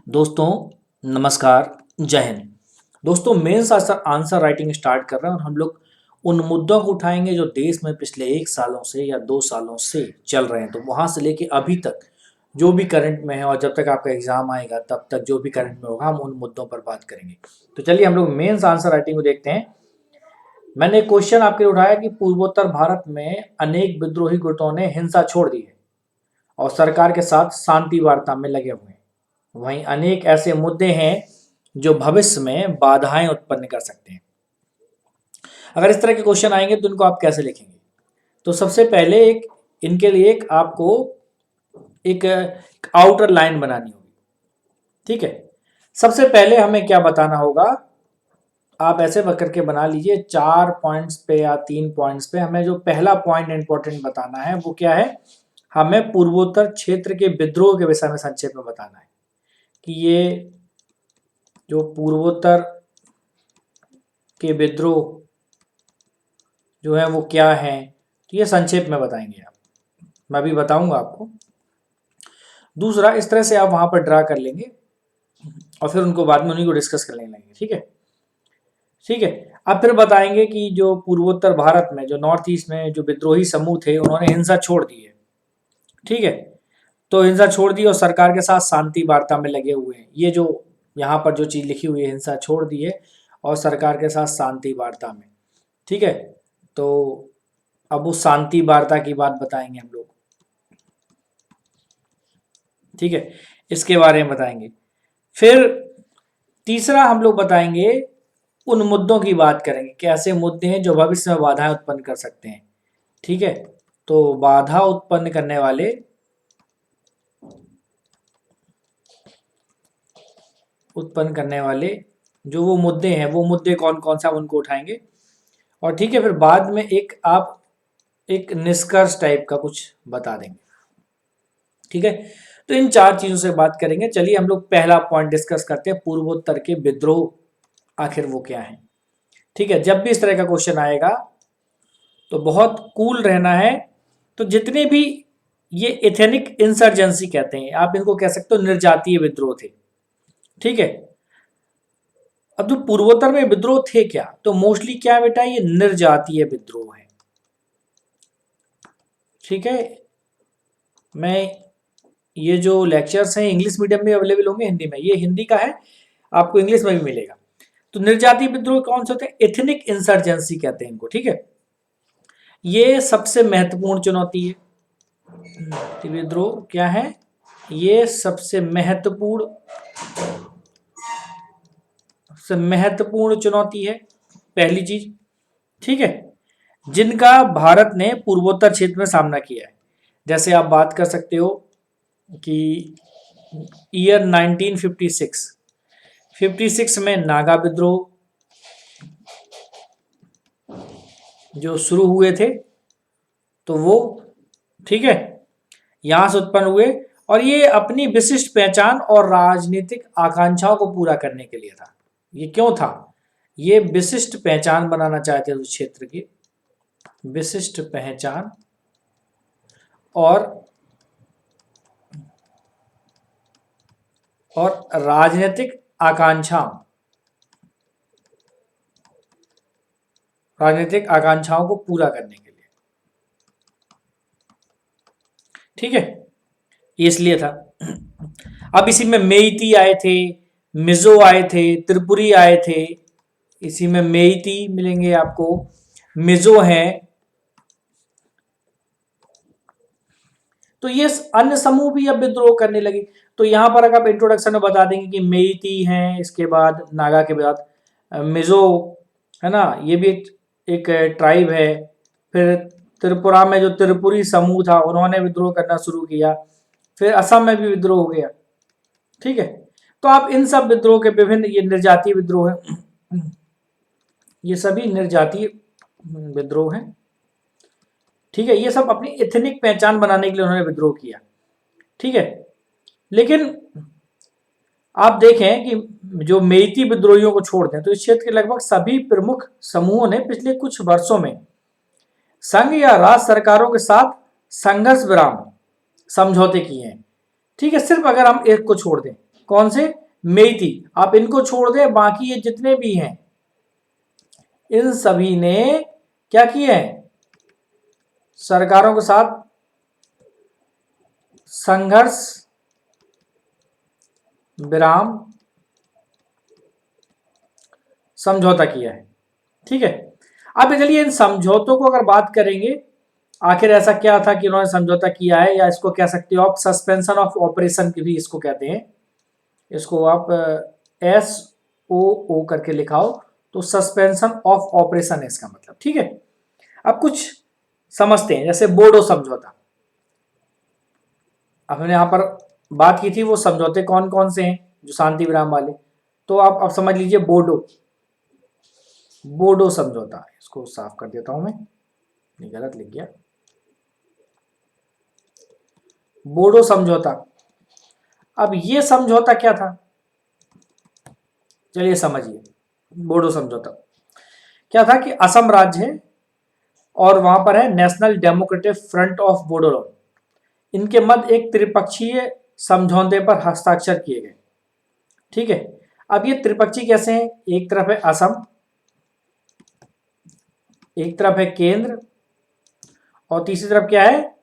दोस्तों नमस्कार, जय हिंद। दोस्तों मेंस आंसर राइटिंग स्टार्ट कर रहे हैं और हम लोग उन मुद्दों को उठाएंगे जो देश में पिछले 1 सालों से या 2 सालों से चल रहे हैं। तो वहां से लेके अभी तक जो भी करंट में है और जब तक आपका एग्जाम आएगा तब तक जो भी करंट में होगा हम उन मुद्दों पर बात करेंगे। तो चलिए हम लोग मेंस आंसर राइटिंग को देखते हैं। मैंने एक क्वेश्चन आपके लिए उठाया कि पूर्वोत्तर भारत में अनेक विद्रोही गुटों ने हिंसा छोड़ दी है और सरकार के साथ शांति वार्ता में लगे हुए हैं। वहीं अनेक ऐसे मुद्दे हैं जो भविष्य में बाधाएं उत्पन्न कर सकते हैं। अगर इस तरह के क्वेश्चन आएंगे तो इनको आप कैसे लिखेंगे? तो सबसे पहले एक इनके लिए एक आपको एक आउटर लाइन बनानी होगी। ठीक है, सबसे पहले हमें क्या बताना होगा, आप ऐसे करके बना लीजिए 4 पॉइंट्स पे या 3 पॉइंट्स पे। हमें जो पहला पॉइंट इंपॉर्टेंट बताना है वो क्या है, हमें पूर्वोत्तर क्षेत्र के विद्रोह के विषय में संक्षेप में बताना है कि ये जो पूर्वोत्तर के विद्रोह जो है वो क्या है। तो ये संक्षेप में बताएंगे आप, मैं भी बताऊंगा आपको। दूसरा, इस तरह से आप वहां पर ड्रा कर लेंगे और फिर उनको बाद में उन्हीं को डिस्कस कर लेंगे। ठीक है, ठीक है। अब फिर बताएंगे कि जो पूर्वोत्तर भारत में जो नॉर्थ ईस्ट में जो विद्रोही समूह थे उन्होंने हिंसा छोड़ दी है। ठीक है, तो हिंसा छोड़ दी और सरकार के साथ शांति वार्ता में लगे हुए हैं। ये जो यहाँ पर जो चीज लिखी हुई है, हिंसा छोड़ दी है और सरकार के साथ शांति वार्ता में। ठीक है, तो अब उस शांति वार्ता की बात बताएंगे हम लोग। ठीक है, इसके बारे में बताएंगे। फिर तीसरा हम लोग बताएंगे, उन मुद्दों की बात करेंगे कि ऐसे मुद्दे हैं जो भविष्य में बाधाएं उत्पन्न कर सकते हैं। ठीक है, तो बाधा उत्पन्न करने वाले जो वो मुद्दे हैं, वो मुद्दे कौन कौन सा उनको उठाएंगे। और ठीक है, फिर बाद में आप एक निष्कर्ष टाइप का कुछ बता देंगे। ठीक है, तो इन 4 चीजों से बात करेंगे। चलिए हम लोग पहला पॉइंट डिस्कस करते हैं, पूर्वोत्तर के विद्रोह आखिर वो क्या है। ठीक है, जब भी इस तरह का क्वेश्चन आएगा तो बहुत कूल रहना है। तो जितने भी ये एथेनिक इंसर्जेंसी कहते हैं, आप इनको कह सकते हो निर्जातीय विद्रोह थे। ठीक है, अब जो पूर्वोत्तर में विद्रोह थे क्या, तो मोस्टली क्या है बेटा, ये निर्जातीय विद्रोह है। ठीक है, मैं ये जो लेक्चर्स हैं इंग्लिश मीडियम में अवेलेबल होंगे, हिंदी में, ये हिंदी का है, आपको इंग्लिश में भी मिलेगा। तो निर्जातीय विद्रोह कौन से होते हैं, एथनिक इंसर्जेंसी कहते हैं इनको। ठीक है, ये सबसे महत्वपूर्ण चुनौती है। विद्रोह क्या है, ये सबसे महत्वपूर्ण चुनौती है, पहली चीज। ठीक है, जिनका भारत ने पूर्वोत्तर क्षेत्र में सामना किया है। जैसे आप बात कर सकते हो कि ईयर 1956 में नागा विद्रोह जो शुरू हुए थे, तो वो, ठीक है, यहां से उत्पन्न हुए और ये अपनी विशिष्ट पहचान और राजनीतिक आकांक्षाओं को पूरा करने के लिए था। ये क्यों था, ये विशिष्ट पहचान बनाना चाहते थे उस क्षेत्र की, विशिष्ट पहचान और राजनीतिक आकांक्षाओं को पूरा करने के लिए। ठीक है, इसलिए था। अब इसी में मेइती आए थे, मिजो आए थे, त्रिपुरी आए थे। इसी में मेइती मिलेंगे आपको, मिजो हैं। तो ये अन्य समूह भी अब विद्रोह करने लगे। तो यहां पर अगर आप इंट्रोडक्शन में बता देंगे कि मेइती हैं, इसके बाद नागा के बाद मिजो है ना, ये भी एक ट्राइब है। फिर त्रिपुरा में जो त्रिपुरी समूह था उन्होंने विद्रोह करना शुरू किया। फिर असम में भी विद्रोह हो गया। ठीक है, तो आप इन सब विद्रोह के विभिन्न, ये निर्जातीय विद्रोह है, ये सभी निर्जातीय विद्रोह हैं। ठीक है, ये सब अपनी एथनिक पहचान बनाने के लिए उन्होंने विद्रोह किया। ठीक है, लेकिन आप देखें कि जो मेइती विद्रोहियों को छोड़ दें तो इस क्षेत्र के लगभग सभी प्रमुख समूहों ने पिछले कुछ वर्षों में संघ या राज्य सरकारों के साथ संघर्ष विराम समझौते किए हैं। ठीक है, सिर्फ अगर हम एक को छोड़ दें, कौन से? मेइती। आप इनको छोड़ दें, बाकी ये जितने भी हैं इन सभी ने क्या किए हैं? सरकारों के साथ संघर्ष विराम समझौता किया है। ठीक है, अब चलिए इन समझौतों को अगर बात करेंगे, आखिर ऐसा क्या था कि उन्होंने समझौता किया है, या इसको कह सकते हो आप सस्पेंशन ऑफ ऑपरेशन की भी इसको कहते हैं। इसको आप SOO करके लिखाओ तो सस्पेंशन ऑफ ऑपरेशन है इसका मतलब। ठीक है, अब कुछ समझते हैं, जैसे बोडो समझौता। अब हमने यहां पर बात की थी वो समझौते कौन कौन से हैं जो शांति विराम वाले, तो आप अब समझ लीजिए बोडो समझौता। इसको साफ कर देता हूं मैं, नहीं गलत लिख गया। बोडो समझौता, अब ये समझौता क्या था, चलिए समझिए। बोडो समझौता क्या था कि असम राज्य है और वहां पर है national democratic front of Bodoland, इनके मध्य एक त्रिपक्षीय समझौते पर हस्ताक्षर किए गए। ठीक है, अब ये त्रिपक्षीय कैसे हैं? एक तरफ है असम, एक तरफ है केंद्र, और तीसरी तरफ क्या है?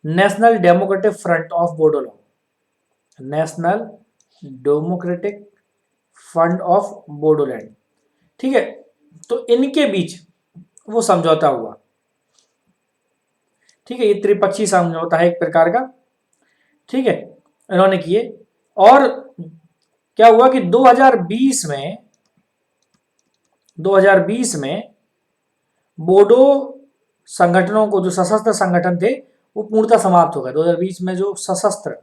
National democratic front of Bodoland, national democratic front of Bodoland. ठीक है, तो इनके बीच वो समझौता हुआ। ठीक है, ये त्रिपक्षीय समझौता है एक प्रकार का। ठीक है, इन्होंने किए, और क्या हुआ कि 2020 में बोडो संगठनों को, जो सशस्त्र संगठन थे, वो पूर्णतः समाप्त हो गए। 2020 में जो सशस्त्र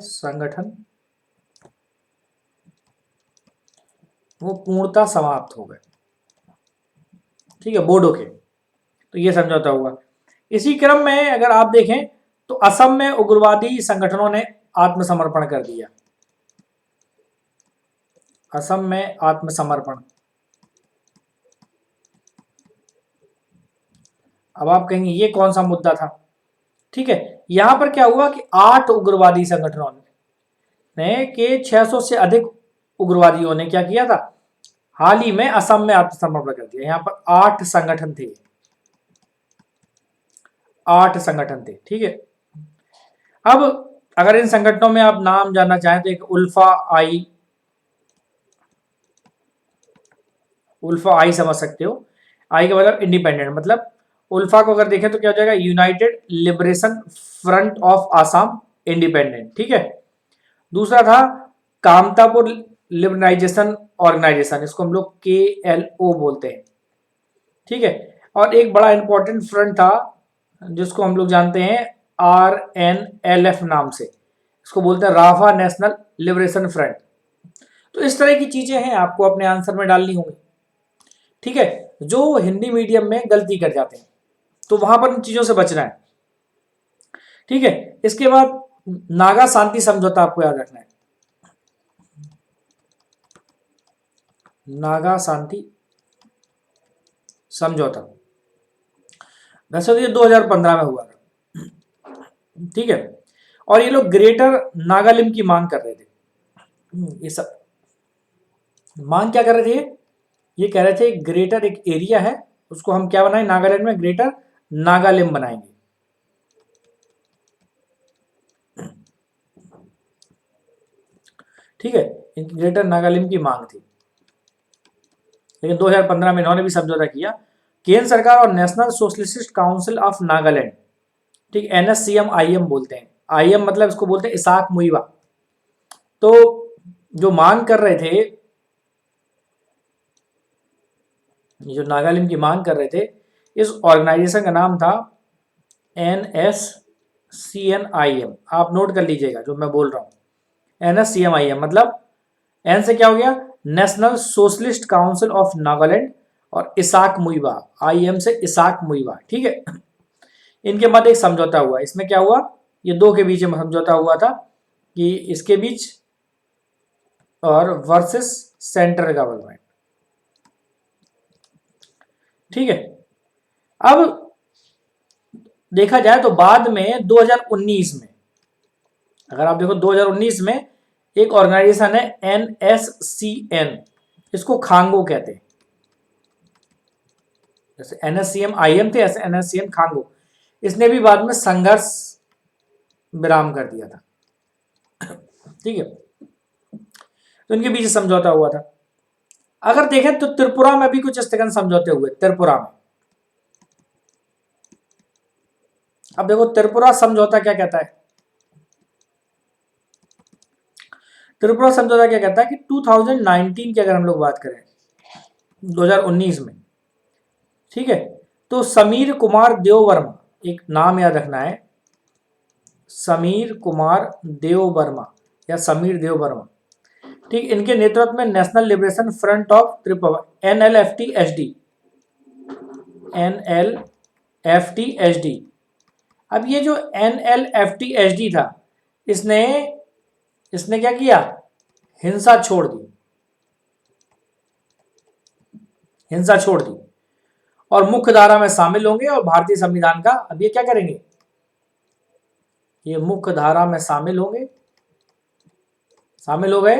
संगठन वो पूर्णतः समाप्त हो गए। ठीक है, बोडो के, तो ये समझौता हुआ। इसी क्रम में अगर आप देखें तो असम में उग्रवादी संगठनों ने आत्मसमर्पण कर दिया। असम में आत्मसमर्पण, अब आप कहेंगे ये कौन सा मुद्दा था? ठीक है, यहां पर क्या हुआ कि 8 उग्रवादी संगठनों ने के 600 से अधिक उग्रवादियों ने क्या किया था? हाल ही में असम में आत्मसमर्पण कर दिया। यहां पर 8 संगठन थे, 8 संगठन थे। ठीक है, अब अगर इन संगठनों में आप नाम जानना चाहें तो एक उल्फा आई समझ सकते हो। आई का मतलब इंडिपेंडेंट, मतलब उल्फा को अगर देखें तो क्या हो जाएगा? United liberation front of Assam independent. ठीक है, दूसरा था कामतापुर लिबरलाइजेशन ऑर्गेनाइजेशन, इसको हम लोग KLO बोलते हैं। ठीक है, और एक बड़ा इंपॉर्टेंट फ्रंट था जिसको हम लोग जानते हैं RNLF नाम से, इसको बोलते हैं राफा नेशनल लिबरेशन फ्रंट। तो इस तरह की चीजें हैं, आपको अपने आंसर में डालनी होंगी। ठीक है, जो हिंदी मीडियम में गलती कर जाते हैं तो वहां पर इन चीजों से बचना है। ठीक है, इसके बाद नागा शांति समझौता आपको याद रखना है। नागा शांति समझौता, वैसे तो ये 2015 में हुआ था। ठीक है, और ये लोग ग्रेटर नागालैंड की मांग कर रहे थे। ये सब मांग क्या कर रहे थे? ये कह रहे थे ग्रेटर एक एरिया है, उसको हम क्या बनाएं? नागालैंड में ग्रेटर नागालैंड बनाएंगे। ठीक है, इनकी ग्रेटर नागालैंड की मांग थी, लेकिन 2015 में इन्होंने भी समझौता किया। केंद्र सरकार और national socialist council of Nagaland, ठीक, NSCM-IM बोलते हैं। IM मतलब इसको बोलते हैं इसाक मुइवा। तो जो मांग कर रहे थे, जो नागालैंड की मांग कर रहे थे, इस ऑर्गेनाइजेशन का नाम था NSCN-IM। आप नोट कर लीजिएगा जो मैं बोल रहा हूं, NSCM-IM मतलब एन से क्या हो गया? National socialist council of Nagaland, और इसाक मुइवा, IM से इसाक मुइवा। ठीक है, इनके मध्य एक समझौता हुआ। इसमें क्या हुआ? ये दो के बीच में समझौता हुआ था कि इसके बीच और वर्सेस सेंट्रल गवर्नमेंट। ठीक है, अब देखा जाए तो बाद में 2019 में अगर आप देखो 2019 में एक ऑर्गेनाइजेशन है NSCN, इसको खांगो कहते हैं। जैसे NSCM IM थे, ऐसे NSCN खांगो। इसने भी बाद में संघर्ष विराम कर दिया था। ठीक है, तो इनके बीच समझौता हुआ था। अगर देखें तो त्रिपुरा में भी कुछ इस तरह समझौते हुए त्रिपुरा में। अब देखो त्रिपुरा समझौता क्या कहता है। त्रिपुरा समझौता क्या कहता है कि 2019 की अगर हम लोग बात करें, 2019 में, ठीक है, तो समीर कुमार देववर्मा, एक नाम याद रखना है, समीर कुमार देववर्मा या समीर देववर्मा, ठीक, इनके नेतृत्व में national liberation front of Tripura NLFT-HD, NLFT-HD। अब ये जो NLFT-HD था, इसने इसने क्या किया, हिंसा छोड़ दी, हिंसा छोड़ दी और मुख्य धारा में शामिल होंगे और भारतीय संविधान का अब ये क्या करेंगे, ये मुख्य धारा में शामिल होंगे, शामिल हो गए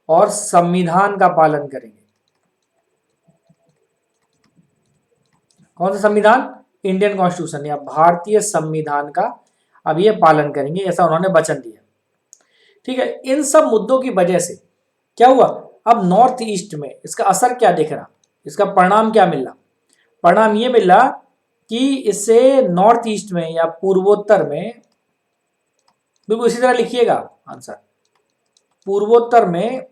और संविधान का पालन करेंगे। कौन सा संविधान, इंडियन कॉन्स्टिट्यूशन या भारतीय संविधान का अब ये पालन करेंगे, ऐसा उन्होंने वचन दिया। ठीक है, इन सब मुद्दों की वजह से क्या हुआ, अब नॉर्थ ईस्ट में इसका असर क्या दिख रहा, इसका परिणाम क्या मिल रहा, परिणाम ये मिल रहा कि इससे नॉर्थ ईस्ट में या पूर्वोत्तर में, बिल्कुल इसी तरह लिखिएगा आंसर, पूर्वोत्तर में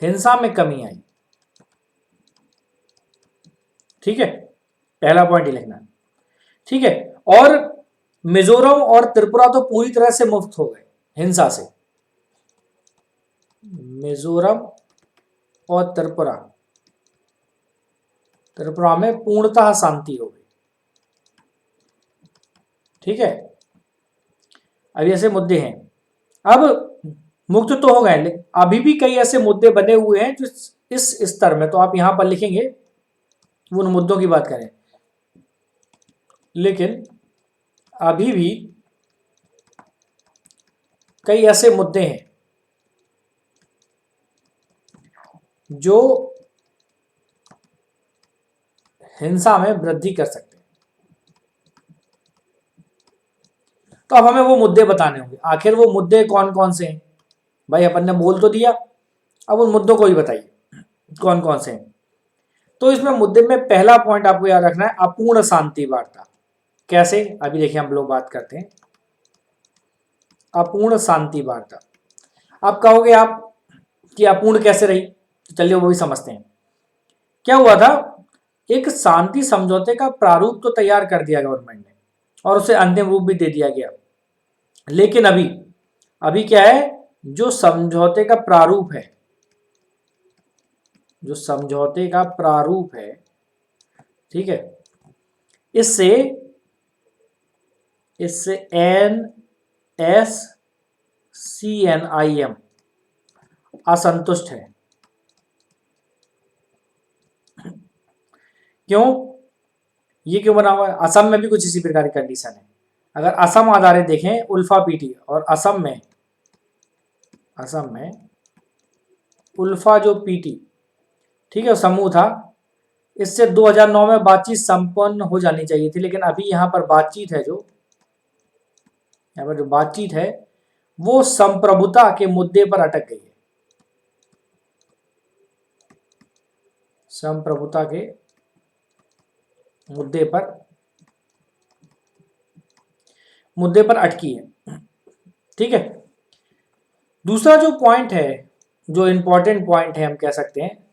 हिंसा में कमी आई। ठीक है, पहला पॉइंट ही लिखना है। ठीक है, और मिजोरम और त्रिपुरा तो पूरी तरह से मुक्त हो गए हिंसा से, मिजोरम और त्रिपुरा, त्रिपुरा में पूर्णतः शांति हो गई। ठीक है, अब ऐसे मुद्दे हैं, अब मुक्त तो हो गए, लेकिन अभी भी कई ऐसे मुद्दे बने हुए हैं जो इस स्तर में, तो आप यहां पर लिखेंगे उन मुद्दों की बात करें, लेकिन अभी भी कई ऐसे मुद्दे हैं जो हिंसा में वृद्धि कर सकते हैं। तो अब हमें वो मुद्दे बताने होंगे, आखिर वो मुद्दे कौन कौन से हैं। भाई अपन ने बोल तो दिया, अब उन मुद्दों को ही बताइए कौन कौन से हैं। तो इसमें मुद्दे में पहला पॉइंट आपको याद रखना है, अपूर्ण शांति वार्ता। कैसे, अभी देखिए हम लोग बात करते हैं अपूर्ण शांति वार्ता। आप कहोगे आप कि अपूर्ण कैसे रही, तो चलिए वो भी समझते हैं। क्या हुआ था, एक शांति समझौते का प्रारूप तो तैयार कर दिया गवर्नमेंट ने और उसे अंतिम रूप भी दे दिया गया, लेकिन अभी अभी क्या है, जो समझौते का प्रारूप है, जो समझौते का प्रारूप है, ठीक है, इससे इससे NSCNIM असंतुष्ट है। क्यों, ये क्यों बना हुआ है, असम में भी कुछ इसी प्रकार की कंडीशन है। अगर असम आधारित देखें उल्फा पीटी, और असम में उल्फा जो पीटी, ठीक है, समूह था, इससे 2009 में बातचीत संपन्न हो जानी चाहिए थी, लेकिन अभी यहां पर बातचीत है, जो यहां पर जो बातचीत है वो संप्रभुता के मुद्दे पर अटक गई है, संप्रभुता के मुद्दे पर अटकी है। ठीक है, दूसरा जो पॉइंट है, जो इंपॉर्टेंट पॉइंट है हम कह सकते हैं,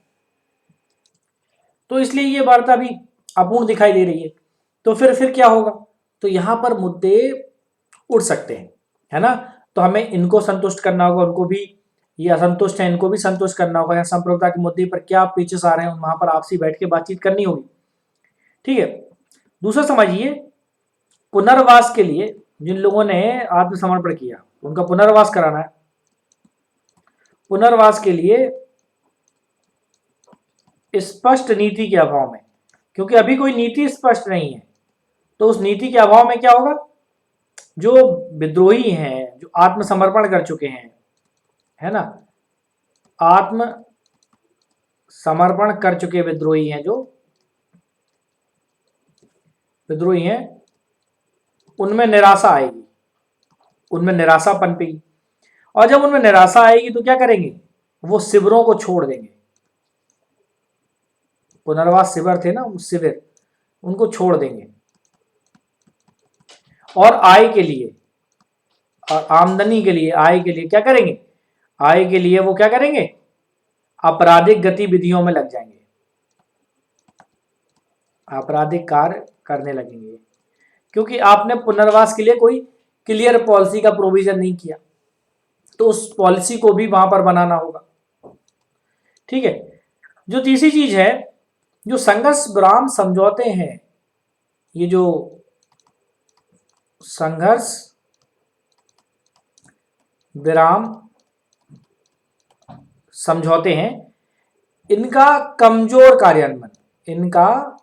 तो इसलिए ये वार्ता भी अपूर्ण दिखाई दे रही है। तो फिर क्या होगा, तो यहां पर मुद्दे उठ सकते हैं, है ना, तो हमें इनको संतुष्ट करना होगा, उनको भी, ये असंतुष्ट है इनको भी संतुष्ट करना होगा, या संप्रभुता के मुद्दे पर क्या पेचेस आ रहे हैं वहां पर आपसी बैठ के बातचीत करनी होगी। ठीक है, दूसरा समझिए, पुनर्वास के लिए जिन लोगों ने आत्मसमर्पण किया उनका पुनर्वास कराना है। पुनर्वास के लिए स्पष्ट नीति के अभाव में, क्योंकि अभी कोई नीति स्पष्ट नहीं है, तो उस नीति के अभाव में क्या होगा, जो विद्रोही हैं, जो आत्मसमर्पण कर चुके हैं, है ना, आत्म समर्पण कर चुके विद्रोही हैं, जो विद्रोही हैं, उनमें निराशा आएगी, उनमें निराशा पनपेगी। और जब उनमें निराशा आएगी तो क्या करेंगे, वो शिविरों को छोड़ देंगे। पुनर्वास शिविर थे ना, उस शिविर उनको छोड़ देंगे, और आय के लिए और आमदनी के लिए, आय के लिए क्या करेंगे, आय के लिए वो क्या करेंगे, आपराधिक गतिविधियों में लग जाएंगे, आपराधिक कार्य करने लगेंगे, क्योंकि आपने पुनर्वास के लिए कोई क्लियर पॉलिसी का प्रोविजन नहीं किया, तो उस पॉलिसी को भी वहां पर बनाना होगा। ठीक है। जो तीसरी चीज है, जो संघर्ष विराम समझौते हैं, ये जो संघर्ष विराम समझौते हैं, इनका कमजोर कार्यान्वयन, इनका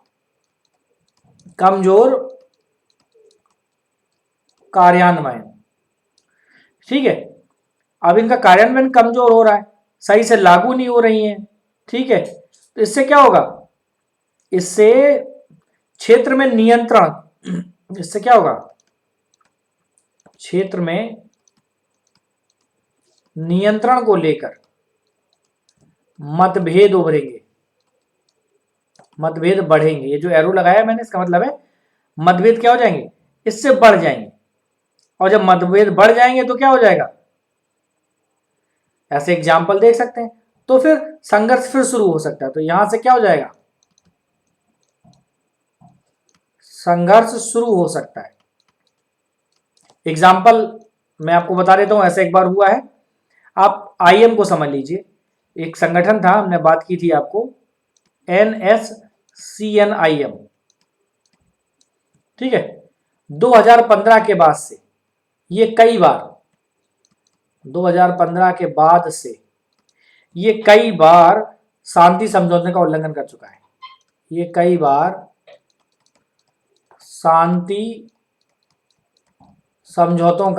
कमजोर कार्यान्वयन, ठीक है। अब इनका कार्यान्वयन कमजोर हो रहा है, सही से लागू नहीं हो रही हैं, ठीक है। तो इससे क्या होगा, इससे क्षेत्र में नियंत्रण, इससे क्या होगा, क्षेत्र में नियंत्रण को लेकर मतभेद उभरेंगे, मतभेद बढ़ेंगे। ये जो एरो लगाया मैंने, इसका मतलब है मतभेद क्या हो जाएंगे, इससे बढ़ जाएंगे। और जब मतभेद बढ़ जाएंगे तो क्या हो जाएगा, ऐसे एग्जाम्पल देख सकते हैं, तो फिर संघर्ष फिर शुरू हो सकता है। तो यहां से क्या हो जाएगा, संघर्ष शुरू हो सकता है। एग्जाम्पल मैं आपको बता देता हूं, ऐसा एक बार हुआ है। आप आईएम को समझ लीजिए, एक संगठन था, हमने बात की थी आपको, NSCNIM, ठीक है। 2015 के बाद से ये कई बार, 2015 के बाद से ये कई बार शांति समझौते का उल्लंघन कर चुका है, ये कई बार शांति समझौतों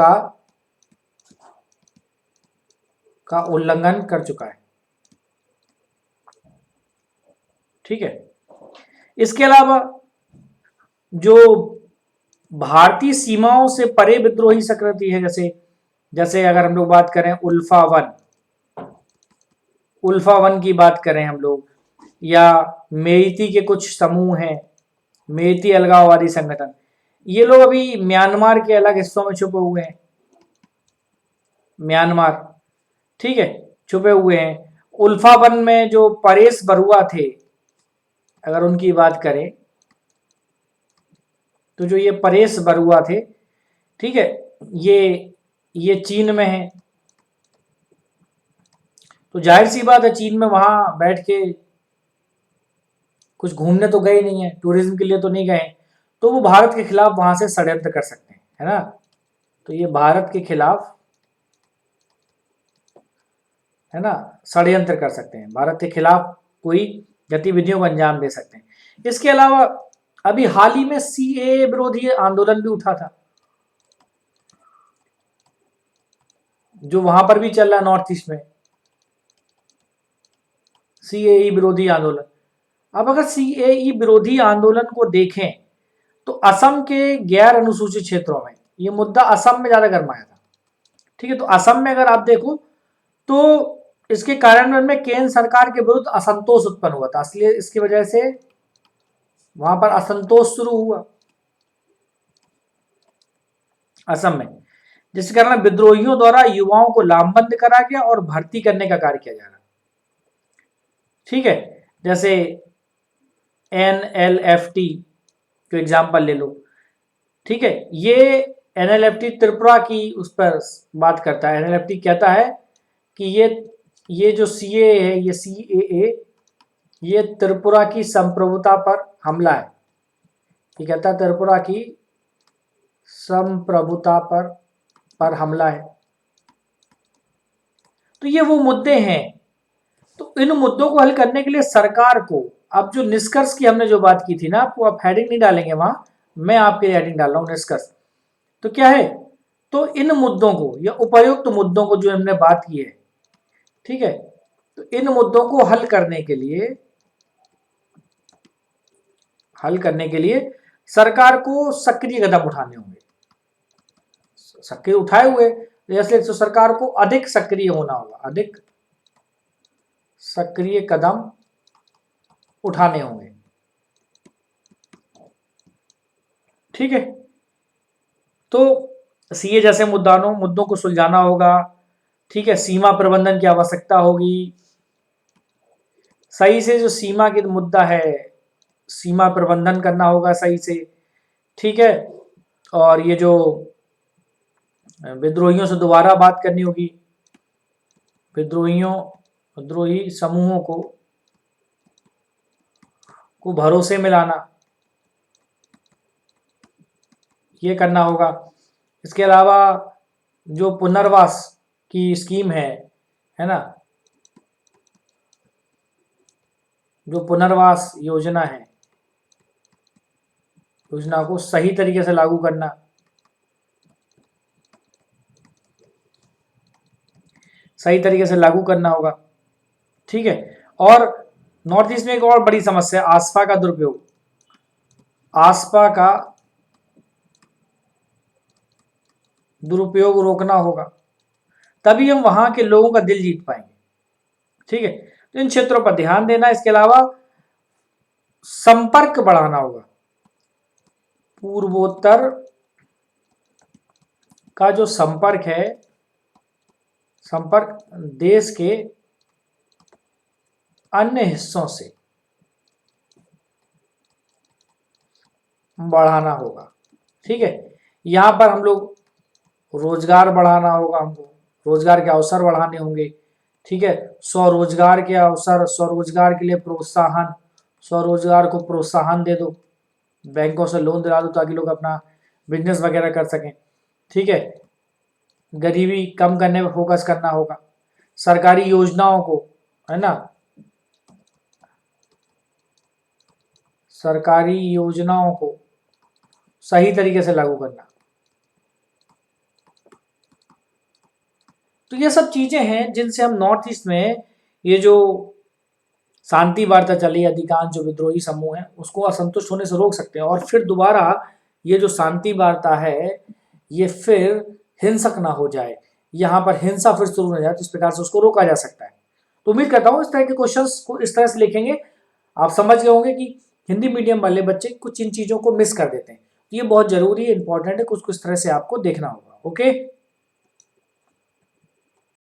का उल्लंघन कर चुका है, ठीक है। इसके अलावा जो भारतीय सीमाओं से परे विद्रोही संस्कृति है, जैसे अगर हम लोग बात करें उल्फा वन की बात करें हम लोग, या मेइती के कुछ समूह हैं, मेइती अलगाववादी संगठन, ये लोग अभी म्यांमार के अलग हिस्सों में छुपे हुए हैं, म्यांमार, ठीक है, छुपे हुए हैं। उल्फा वन में जो परेश बरुआ थे, अगर उनकी बात करें तो जो ये परेश बरुआ थे, ठीक है, ये चीन में है। तो जाहिर सी बात है, चीन में वहां बैठ के कुछ घूमने तो गए नहीं है, टूरिज्म के लिए तो नहीं गए, तो वो भारत के खिलाफ वहां से षड्यंत्र कर सकते हैं, है ना। तो ये भारत के खिलाफ, है ना, षड्यंत्र कर सकते हैं, भारत के खिलाफ कोई गतिविधियों को अंजाम दे सकते हैं। इसके अलावा अभी हाल ही में सीएए विरोधी आंदोलन भी उठा था, जो वहां पर भी चल रहा है नॉर्थ ईस्ट में, सीएई विरोधी आंदोलन। अब अगर सीएई विरोधी आंदोलन को देखें तो असम के गैर अनुसूचित क्षेत्रों में ये मुद्दा असम में ज्यादा गरमाया था, ठीक है। तो असम में अगर आप देखो तो इसके कार्यान्वयन में केंद्र सरकार के विरुद्ध असंतोष उत्पन्न हुआ था, इसलिए इसकी वजह से वहां पर असंतोष शुरू हुआ असम में, जिस कारण विद्रोहियों द्वारा युवाओं को लामबंद करा गया और भर्ती करने का कार्य किया जा रहा, ठीक है। जैसे NLFT को एग्जाम्पल ले लो, ठीक है। ये NLFT त्रिपुरा की उस पर बात करता है। NLFT कहता है कि ये जो CAA है, ये CAA, ये त्रिपुरा की संप्रभुता पर हमला है। ये कहता है त्रिपुरा की संप्रभुता पर हमला है। तो ये वो मुद्दे हैं। तो इन मुद्दों को हल करने के लिए सरकार को, अब जो निष्कर्ष की हमने जो बात की थी ना, आपको आप हेडिंग नहीं डालेंगे वहां, मैं आपके हेडिंग डाल रहा हूं, निष्कर्ष। तो क्या है, तो इन मुद्दों को या उपयुक्त मुद्दों को जो हमने बात की है, ठीक है, तो इन मुद्दों को हल करने के लिए सरकार को सक्रिय कदम उठाने होंगे। सक्रिय उठाए हुए, इसलिए तो सरकार को अधिक सक्रिय होना होगा, अधिक सक्रिय कदम उठाने होंगे। ठीक है, तो सीए जैसे मुद्दों को सुलझाना होगा। ठीक है, सीमा प्रबंधन की आवश्यकता होगी। सही से जो सीमा की मुद्दा है, सीमा प्रबंधन करना होगा सही से। ठीक है, और ये जो विद्रोहियों से दोबारा बात करनी होगी, विद्रोही समूहों को भरोसे में लाना, ये करना होगा। इसके अलावा जो पुनर्वास की स्कीम है ना, जो पुनर्वास योजना है, योजना को सही तरीके से लागू करना, सही तरीके से लागू करना होगा। ठीक है, और नॉर्थ ईस्ट में एक और बड़ी समस्या, आसपा का दुरुपयोग, आसपा का दुरुपयोग रोकना होगा, तभी हम वहां के लोगों का दिल जीत पाएंगे। ठीक है, तो इन क्षेत्रों पर ध्यान देना। इसके अलावा संपर्क बढ़ाना होगा, पूर्वोत्तर का जो संपर्क है, संपर्क देश के अन्य हिस्सों से बढ़ाना होगा। ठीक है, यहां पर हम लोग रोजगार बढ़ाना होगा, हमको रोजगार के अवसर बढ़ाने होंगे। ठीक है, स्वरोजगार के अवसर, स्वरोजगार के लिए प्रोत्साहन, स्वरोजगार को प्रोत्साहन दे दो, बैंकों से लोन दिला दो ताकि लोग अपना बिजनेस वगैरह कर सकें। ठीक है, गरीबी कम करने पर फोकस करना होगा, सरकारी योजनाओं को, है ना, सरकारी योजनाओं को सही तरीके से लागू करना। तो ये सब चीजें हैं जिनसे हम नॉर्थ ईस्ट में ये जो शांति वार्ता चली, अधिकांश जो विद्रोही समूह है उसको असंतुष्ट होने से रोक सकते हैं, और फिर दोबारा ये जो शांति वार्ता है ये फिर हिंसक ना हो जाए, यहाँ पर हिंसा फिर शुरू हो जाए, तो इस प्रकार से उसको रोका जा सकता है। तो उम्मीद करता हूँ इस तरह के क्वेश्चंस को इस तरह से लिखेंगे, आप समझ गए होंगे कि हिंदी मीडियम वाले बच्चे कुछ इन चीज़ों को मिस कर देते हैं। ये बहुत जरूरी है, इंपॉर्टेंट है, कुछ कुछ तरह से आपको देखना होगा। ओके।